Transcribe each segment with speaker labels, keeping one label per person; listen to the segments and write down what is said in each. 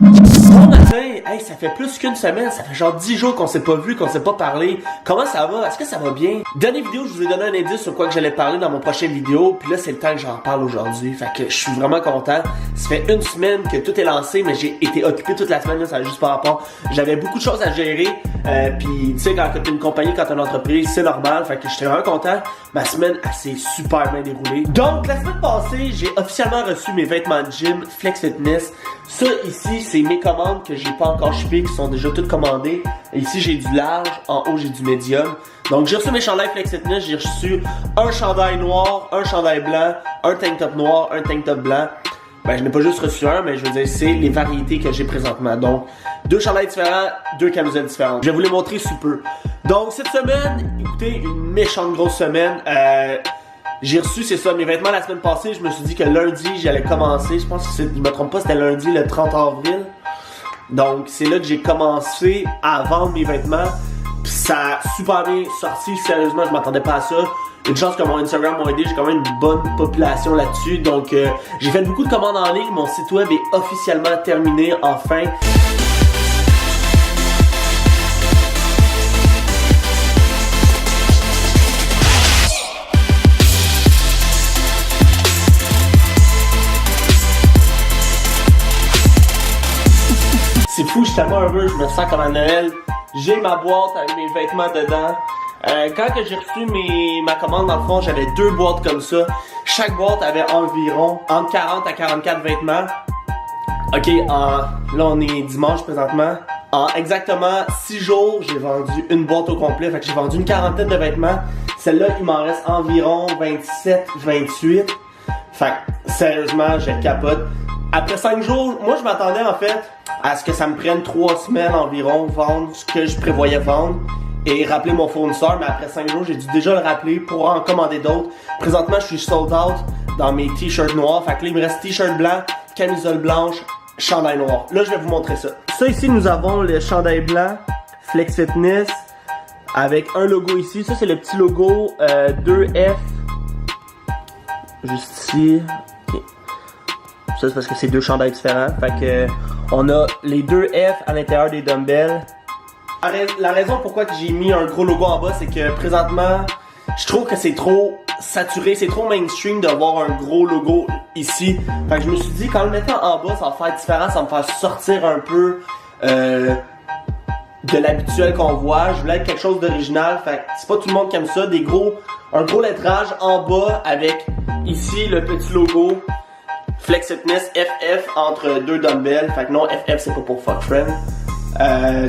Speaker 1: Bon matin, hey, ça fait plus qu'une semaine, ça fait genre 10 jours qu'on s'est pas vu, qu'on s'est pas parlé. Comment ça va? Est-ce que ça va bien? Dernière vidéo, je vous ai donné un indice sur quoi que j'allais parler dans mon prochaine vidéo, puis là c'est le temps que j'en parle aujourd'hui. Fait que je suis vraiment content. Ça fait une semaine que tout est lancé, mais j'ai été occupé toute la semaine, là, ça a juste par rapport. J'avais beaucoup de choses à gérer, puis tu sais, quand t'es une compagnie, quand t'es une entreprise, c'est normal. Fait que j'étais vraiment content. Ma semaine, elle s'est super bien déroulée. Donc, la semaine passée, j'ai officiellement reçu mes vêtements de gym Flex Fitness. Ça, ici, c'est mes commandes que j'ai pas encore shippées, qui sont déjà toutes commandées. Et ici, j'ai du large. En haut, j'ai du médium. Donc, j'ai reçu mes chandails Flex Fitness. J'ai reçu un chandail noir, un chandail blanc, un tank top noir, un tank top blanc. Ben, je n'ai pas juste reçu un, mais je veux dire, c'est les variétés que j'ai présentement. Donc, deux chandails différents, deux camisoles différentes. Je vais vous les montrer sous peu. Donc, cette semaine, écoutez, une méchante grosse semaine. J'ai reçu, c'est ça, mes vêtements la semaine passée. Je me suis dit que lundi, j'allais commencer. Je pense que je me trompe pas, c'était lundi, le 30 avril. Donc, c'est là que j'ai commencé à vendre mes vêtements. Puis ça a super bien sorti. Sérieusement, je m'attendais pas à ça. Une chance que mon Instagram m'a aidé, j'ai quand même une bonne population là-dessus. Donc, j'ai fait beaucoup de commandes en ligne. Mon site web est officiellement terminé, enfin. C'est fou, je suis tellement heureux, je me sens comme à Noël. J'ai ma boîte avec mes vêtements dedans. Quand que j'ai reçu ma commande, dans le fond, j'avais deux boîtes comme ça. Chaque boîte avait environ entre 40 à 44 vêtements. Ok, là on est dimanche présentement. En exactement 6 jours, j'ai vendu une boîte au complet. Fait que j'ai vendu une quarantaine de vêtements. Celle-là, il m'en reste environ 27, 28. Fait que sérieusement, je capote. Après 5 jours, moi je m'attendais en fait à ce que ça me prenne 3 semaines environ vendre ce que je prévoyais vendre et rappeler mon fournisseur, mais après 5 jours, j'ai dû déjà le rappeler pour en commander d'autres. Présentement, je suis sold out dans mes t-shirts noirs. Fait que là, il me reste t-shirt blanc, camisole blanche, chandail noir. Là, je vais vous montrer ça. Ça ici, nous avons le chandail blanc Flex Fitness avec un logo ici. Ça, c'est le petit logo 2F. Juste ici. Okay. Ça, c'est parce que c'est deux chandails différents. Fait que on a les deux F à l'intérieur des dumbbells. La raison pourquoi j'ai mis un gros logo en bas, c'est que présentement, je trouve que c'est trop saturé, c'est trop mainstream d'avoir un gros logo ici. Fait que je me suis dit, qu'en le mettant en bas, ça va faire différent, ça va me faire sortir un peu de l'habituel qu'on voit. Je voulais être quelque chose d'original. Fait que c'est pas tout le monde qui aime ça. Un gros lettrage en bas avec ici le petit logo Flex Fitness FF entre deux dumbbells. Fait que non, FF c'est pas pour fuck friend.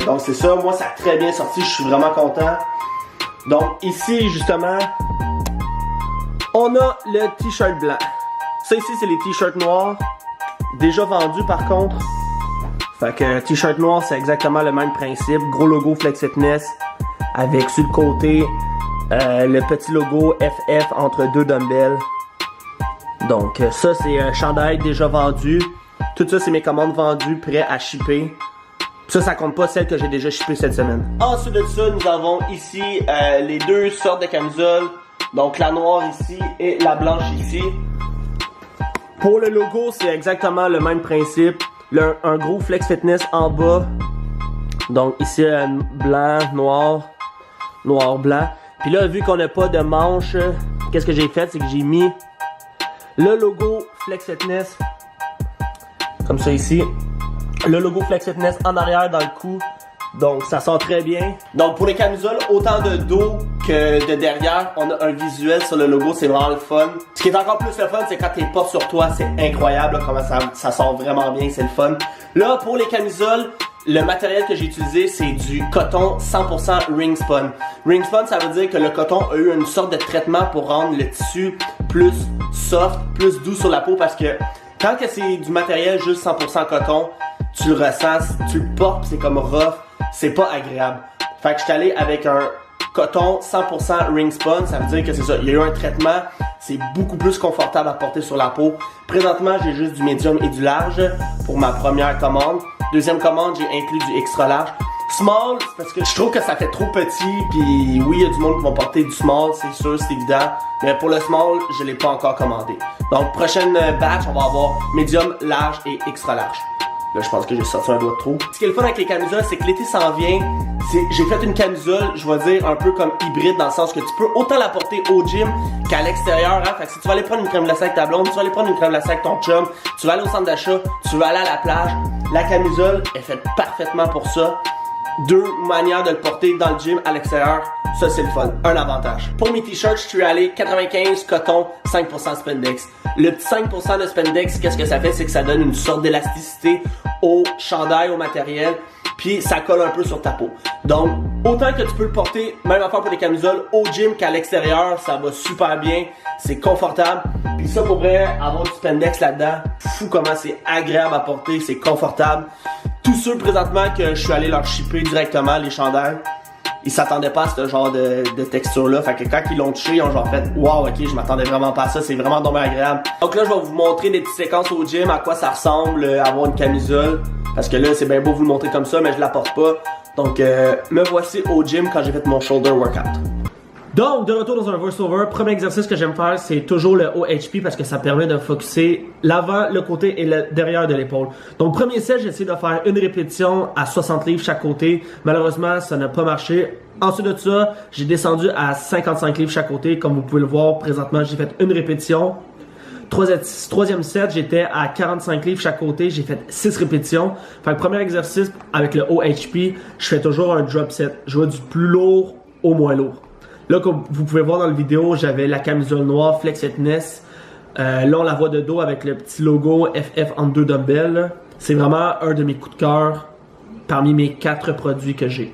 Speaker 1: Donc c'est ça, moi ça a très bien sorti, je suis vraiment content. Donc ici justement, on a le t-shirt blanc. Ça ici c'est les t-shirts noirs, déjà vendus par contre. Fait que t-shirt noir c'est exactement le même principe, gros logo Flex Fitness avec sur le côté le petit logo FF entre deux dumbbells. Donc ça c'est un chandail déjà vendu. Tout ça c'est mes commandes vendues, prêts à shipper. Ça compte pas celle que j'ai déjà shippée cette semaine. Ensuite de ça, nous avons ici les deux sortes de camisoles. Donc la noire ici et la blanche ici. Pour le logo, c'est exactement le même principe. Un gros Flex Fitness en bas. Donc ici, blanc, noir, noir, blanc. Puis là, vu qu'on n'a pas de manche, qu'est-ce que j'ai fait? C'est que j'ai mis le logo Flex Fitness. Comme ça ici. Le logo Flex Fitness en arrière dans le cou. Donc ça sort très bien. Donc pour les camisoles, autant de dos que de derrière, on a un visuel sur le logo, c'est vraiment le fun. Ce qui est encore plus le fun, c'est quand t'es pas sur toi, c'est incroyable là, comment ça sort vraiment bien, c'est le fun. Là pour les camisoles, le matériel que j'ai utilisé, c'est du coton 100% ring spun. Ring spun, ça veut dire que le coton a eu une sorte de traitement pour rendre le tissu plus soft, plus doux sur la peau, parce que quand que c'est du matériel juste 100% coton, tu le ressens, tu le portes, c'est comme rough, c'est pas agréable. Fait que je suis allé avec un coton 100% ring spun, ça veut dire que c'est ça, il y a eu un traitement, c'est beaucoup plus confortable à porter sur la peau. Présentement, j'ai juste du médium et du large pour ma première commande. Deuxième commande, j'ai inclus du extra large. Small, c'est parce que je trouve que ça fait trop petit, puis oui, il y a du monde qui va porter du small, c'est sûr, c'est évident, mais pour le small, je l'ai pas encore commandé. Donc, prochaine batch, on va avoir médium, large et extra large. Là, je pense que j'ai sorti un doigt de trop. Ce qui est le fun avec les camisoles, c'est que l'été s'en vient. J'ai fait une camisole, je vais dire, un peu comme hybride, dans le sens que tu peux autant la porter au gym qu'à l'extérieur. Hein? Fait que si tu vas aller prendre une crème glacée avec ta blonde, tu vas aller prendre une crème glacée avec ton chum, tu vas aller au centre d'achat, tu vas aller à la plage. La camisole est faite parfaitement pour ça. Deux manières de le porter dans le gym, à l'extérieur. Ça, c'est le fun. Un avantage. Pour mes t-shirts, je suis allé 95 coton, 5% spandex. Le petit 5% de spandex, qu'est-ce que ça fait? C'est que ça donne une sorte d'élasticité au chandail, au matériel, puis ça colle un peu sur ta peau. Donc, autant que tu peux le porter, même affaire pour les camisoles, au gym qu'à l'extérieur, ça va super bien, c'est confortable. Puis ça, pour vrai, avoir du spandex là-dedans, fou comment c'est agréable à porter, c'est confortable. Tous ceux présentement que je suis allé leur shipper directement, les chandails, ils s'attendaient pas à ce genre de texture-là. Fait que quand ils l'ont touché, ils ont genre fait « Wow, ok, je m'attendais vraiment pas à ça, c'est vraiment dommage agréable. » Donc là, je vais vous montrer des petites séquences au gym, à quoi ça ressemble, avoir une camisole. Parce que là, c'est bien beau vous le montrer comme ça, mais je la porte pas. Donc, me voici au gym quand j'ai fait mon shoulder workout. Donc, de retour dans un voice-over, premier exercice que j'aime faire, c'est toujours le OHP parce que ça permet de focusser l'avant, le côté et le derrière de l'épaule. Donc, premier set, j'ai essayé de faire une répétition à 60 livres chaque côté. Malheureusement, ça n'a pas marché. Ensuite de ça, j'ai descendu à 55 livres chaque côté. Comme vous pouvez le voir, présentement, j'ai fait une répétition. Troisième set, j'étais à 45 livres chaque côté. J'ai fait 6 répétitions. Fait que premier exercice, avec le OHP, je fais toujours un drop set. Je vais du plus lourd au moins lourd. Là, comme vous pouvez voir dans la vidéo, j'avais la camisole noire Flex Fitness. Là, on la voit de dos avec le petit logo FF entre deux dumbbells. C'est vraiment un de mes coups de cœur parmi mes 4 produits que j'ai.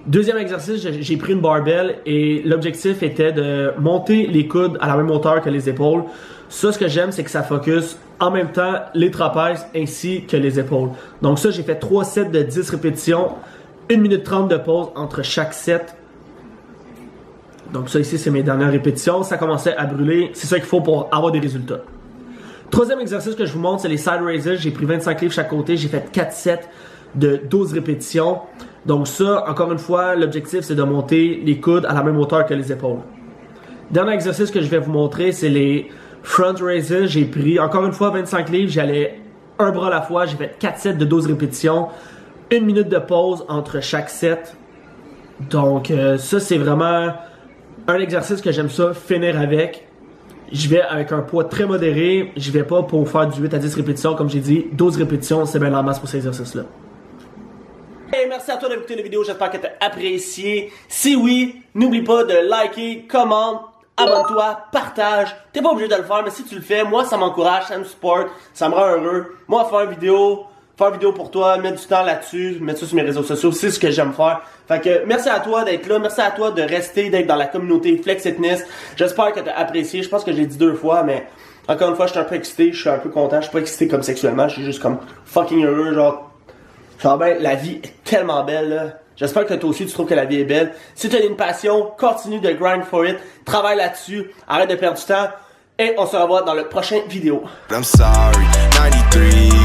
Speaker 1: Deuxième exercice, j'ai pris une barbell et l'objectif était de monter les coudes à la même hauteur que les épaules. Ça, ce que j'aime, c'est que ça focus en même temps les trapèzes ainsi que les épaules. Donc ça, j'ai fait 3 sets de 10 répétitions, 1 minute 30 de pause entre chaque set. Donc ça ici, c'est mes dernières répétitions. Ça commençait à brûler. C'est ça qu'il faut pour avoir des résultats. Troisième exercice que je vous montre, c'est les side raises. J'ai pris 25 livres chaque côté. J'ai fait 4 sets de 12 répétitions. Donc ça, encore une fois, l'objectif, c'est de monter les coudes à la même hauteur que les épaules. Dernier exercice que je vais vous montrer, c'est les front raises. J'ai pris, encore une fois, 25 livres. J'allais un bras à la fois. J'ai fait 4 sets de 12 répétitions. 1 minute de pause entre chaque set. Donc ça, c'est vraiment un exercice que j'aime ça, finir avec. Je vais avec un poids très modéré. Je vais pas pour faire du 8 à 10 répétitions. Comme j'ai dit, 12 répétitions, c'est bien la masse pour cet exercice-là. Hey, merci à toi d'écouter la vidéo. J'espère que tu as apprécié. Si oui, n'oublie pas de liker, commente, abonne-toi, partage. T'es pas obligé de le faire, mais si tu le fais, moi, ça m'encourage, ça me supporte, ça me rend heureux. Moi, faire une vidéo pour toi, mettre du temps là-dessus, mettre ça sur mes réseaux sociaux, c'est ce que j'aime faire. Fait que merci à toi d'être là, merci à toi de rester, d'être dans la communauté Flex Fitness. J'espère que tu as apprécié, je pense que je l'ai dit 2 fois, mais encore une fois, je suis un peu excité, je suis un peu content, je suis pas excité comme sexuellement, je suis juste comme fucking heureux, genre ben, la vie est tellement belle, là. J'espère que toi aussi tu trouves que la vie est belle. Si tu as une passion, continue de grind for it, travaille là-dessus, arrête de perdre du temps, et on se revoit dans le prochain vidéo. I'm sorry, 93